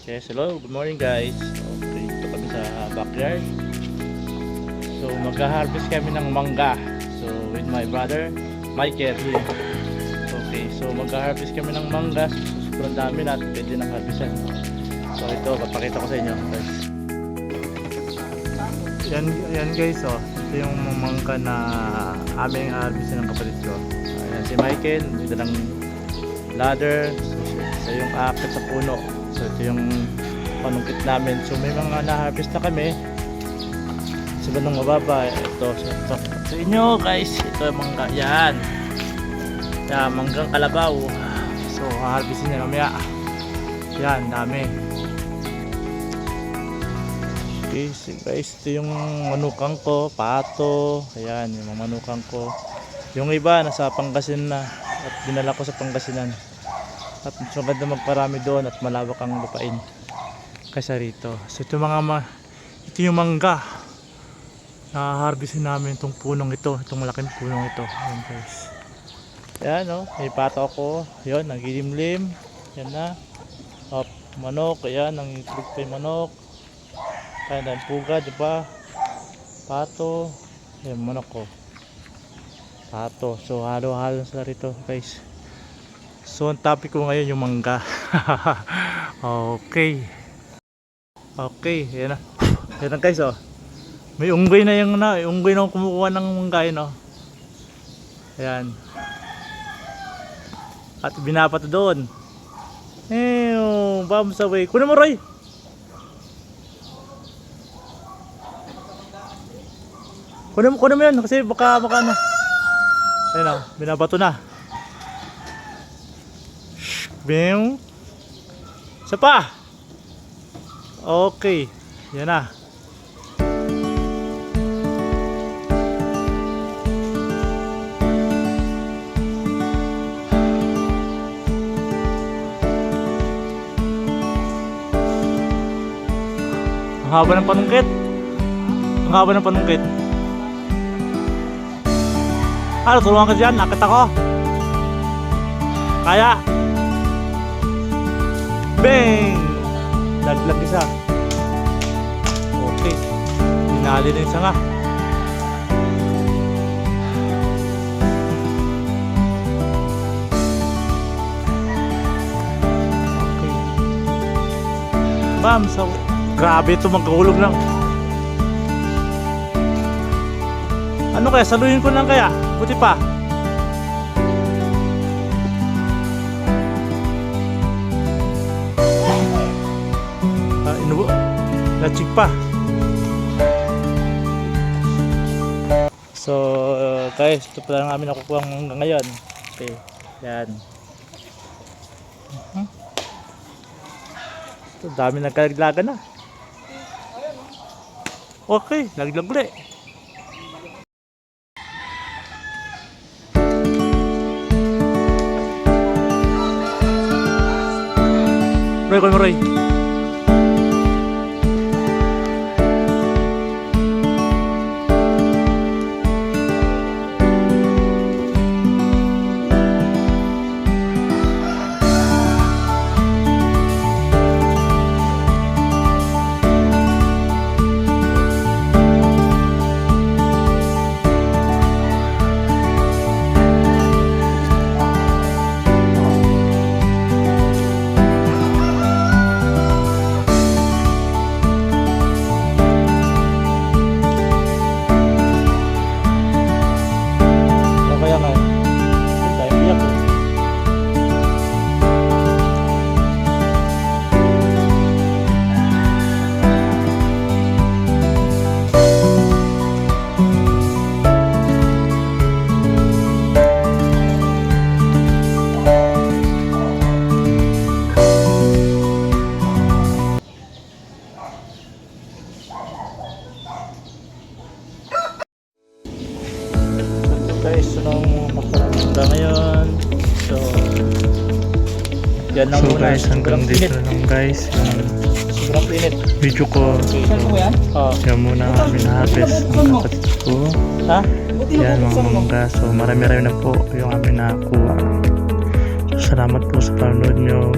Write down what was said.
Yes, hello, good morning guys. Okay, dito kami sa backyard. So mag-harvest kami ng mangga. So with my brother, Michael here. Okay, so mag-harvest kami ng mangga. Sobrang dami na at pwede nang harvestan. So ito, papakita ko sa inyo guys. Yan guys, oh. Ito yung mangga na aming harvestan ng kapatid ko. Ayan si Michael, may dalang ladder. So yung akit sa puno. So ito yung panungkit namin. So may mga na-harvest na kami sa bandang mababa. Ito sa inyo guys. Ito yung mangga. Yan manggang kalabaw. So harvestin nyo namaya. Yan dami. Okay so guys, ito yung manukang ko, pato. Ayan yung mga manukang ko. Yung iba nasa Pangasinan na at dinala ko sa Pangasinan. At mas maganda magparami doon at malawak ang lupain kaysa rito. So ito ito yung mangga na harvestin namin, itong punong ito, itong malaking punong ito. Ayan guys. Ayan o, may pato ako. Ayan, nagilimlim. Ayan na. Manok, ayan, nangitlog pa yung manok. Ayan, dahil puga, diba? Pato. Ayan, manok ko. Pato. So halo-halo sila rito guys. So ang topic ko ngayon yung mangga. Okay. Okay, yan na. Yan na guys oh. May unggoy na yung unggoy na kumukuha ng mangga yun oh. Ayan. At binapato doon. Bombs away. Kunin mo Roy. Kunin mo yan kasi baka ano. Ayan oh, binabato na. Bing. Isa pa. Okay. Yan na. Ang haba ng panungkit. Ang haba ng panungkit. Ano, tulungan ka dyan. Nakit ako. Kaya. Bang! Laglag isa. Okay. Dinali na isa nga. Okay. Bam! So, grabe ito magkahulog lang. Ano kaya? Saluhin ko lang kaya? Buti pa. Lachig pa. So guys, ito pa lang namin nakukuha hanggang ngayon. Okay, yan. Ito dami nagkalaglagan na. Okay, laglag ulit. Roy, call mo Roy. Guys, anong makaramda ngayon? So yan lang so muna. guys, hanggang dito lang guys yung sobrang init video ko. Yan muna kami na-harvest ng kapatid ko. Ha? Yan mga mangga. So marami-rami na po yung amin nakakuha. So salamat po sa panonood nyo.